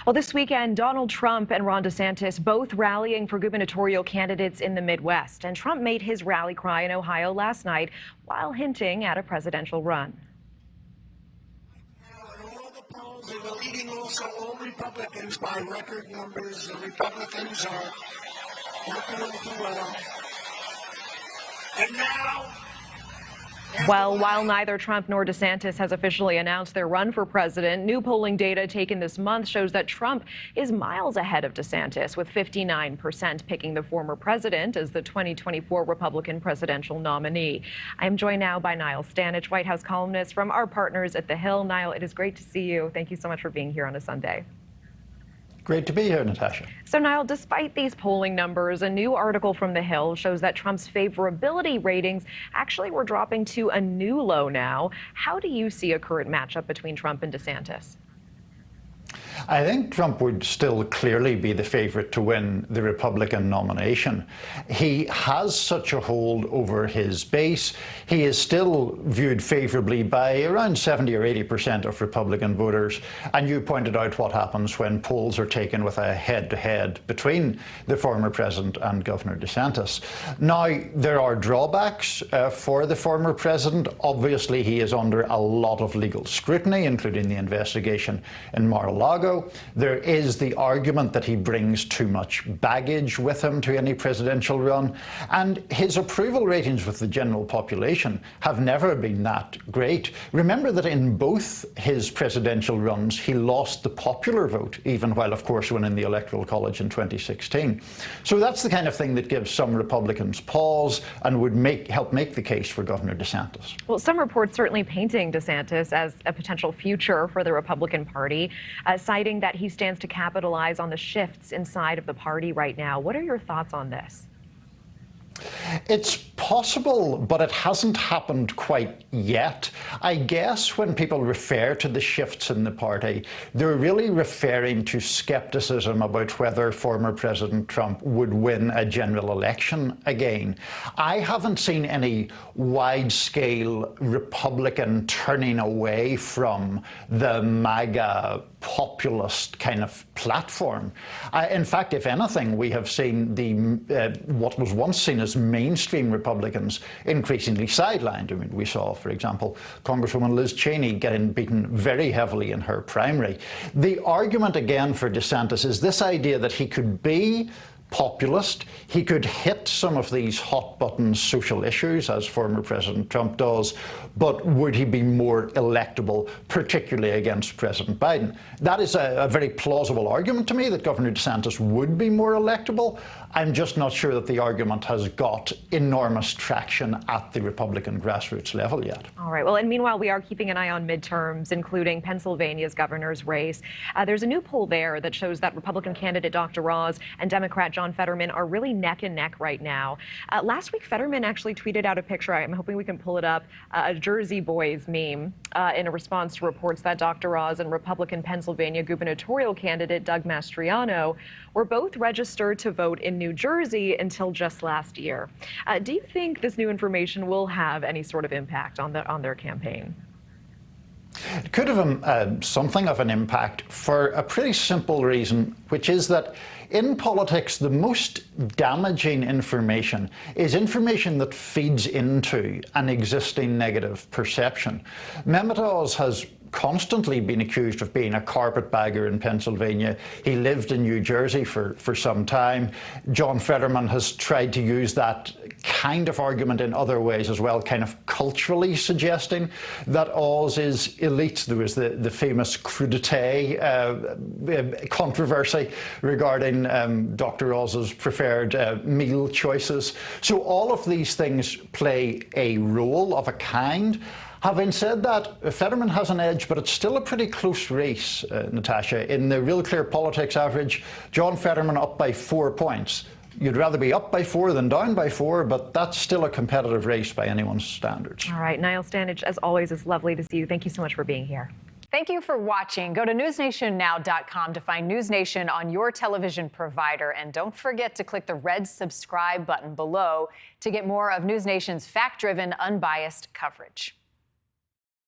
Well, this weekend, Donald Trump and Ron DeSantis both rallying for gubernatorial candidates in the Midwest. And Trump made his rally cry in Ohio last night while hinting at a presidential run. All the polls, they were leading also all Republicans by record numbers. The Republicans are not doing too well. And now, Well, while neither Trump nor DeSantis has officially announced their run for president, new polling data taken this month shows that Trump is miles ahead of DeSantis, with 59% picking the former president as the 2024 Republican presidential nominee. I am joined now by Niall, Stanage, White House columnist from our partners at The Hill. Niall, it is great to see you. Thank you so much for being here on a Sunday. Great to be here, Natasha. So, Niall, despite these polling numbers, a new article from The Hill shows that Trump's favorability ratings actually were dropping to a new low now. How do you see a current matchup between Trump and DeSantis? I think Trump would still clearly be the favorite to win the Republican nomination. He has such a hold over his base. He is still viewed favorably by around 70 or 80% of Republican voters. And you pointed out what happens when polls are taken with a head-to-head between the former president and Governor DeSantis. Now, there are drawbacks for the former president. Obviously, he is under a lot of legal scrutiny, including the investigation in Mar-a-Lago. There is the argument that he brings too much baggage with him to any presidential run, and his approval ratings with the general population have never been that great. Remember that in both his presidential runs, he lost the popular vote, even while, of course, winning the Electoral College in 2016. So that's the kind of thing that gives some Republicans pause and would help make the case for Governor DeSantis. Well, some reports certainly painting DeSantis as a potential future for the Republican Party, citing that he stands to capitalize on the shifts inside of the party right now. What are your thoughts on this? It's possible, but it hasn't happened quite yet. I guess when people refer to the shifts in the party, they're really referring to skepticism about whether former President Trump would win a general election again. I haven't seen any wide-scale Republican turning away from the MAGA populist kind of platform. In fact, if anything, we have seen what was once seen as mainstream Republicans increasingly sidelined. I mean, we saw, for example, Congresswoman Liz Cheney getting beaten very heavily in her primary. The argument again for DeSantis is this idea that he could be populist, he could hit some of these hot-button social issues, as former President Trump does, but would he be more electable, particularly against President Biden? That is a very plausible argument to me, that Governor DeSantis would be more electable. I'm just not sure that the argument has got enormous traction at the Republican grassroots level yet. All right. Well, and meanwhile, we are keeping an eye on midterms, including Pennsylvania's governor's race. There's a new poll there that shows that Republican candidate Dr. Oz and Democrat John Fetterman are really neck and neck right now. Last week, Fetterman actually tweeted out a picture, I'm hoping we can pull it up, a Jersey Boys meme in a response to reports that Dr. Oz and Republican Pennsylvania gubernatorial candidate Doug Mastriano were both registered to vote in New Jersey until just last year. Do you think this new information will have any sort of impact on their campaign? It could have something of an impact for a pretty simple reason, which is that in politics, the most damaging information is information that feeds into an existing negative perception. Mehmet Oz has constantly been accused of being a carpetbagger in Pennsylvania. He lived in New Jersey for some time. John Fetterman has tried to use that kind of argument in other ways as well, kind of culturally suggesting that Oz is elite. There was the famous crudité controversy regarding Dr. Oz's preferred meal choices. So all of these things play a role of a kind. Having said that, Fetterman has an edge, but it's still a pretty close race, Natasha. In the Real Clear Politics average, John Fetterman up by 4 points. You'd rather be up by 4 than down by 4, but that's still a competitive race by anyone's standards. All right, Niall Stanage, as always, it's lovely to see you. Thank you so much for being here. Thank you for watching. Go to newsnationnow.com to find News Nation on your television provider. And don't forget to click the red subscribe button below to get more of News Nation's fact-driven, unbiased coverage.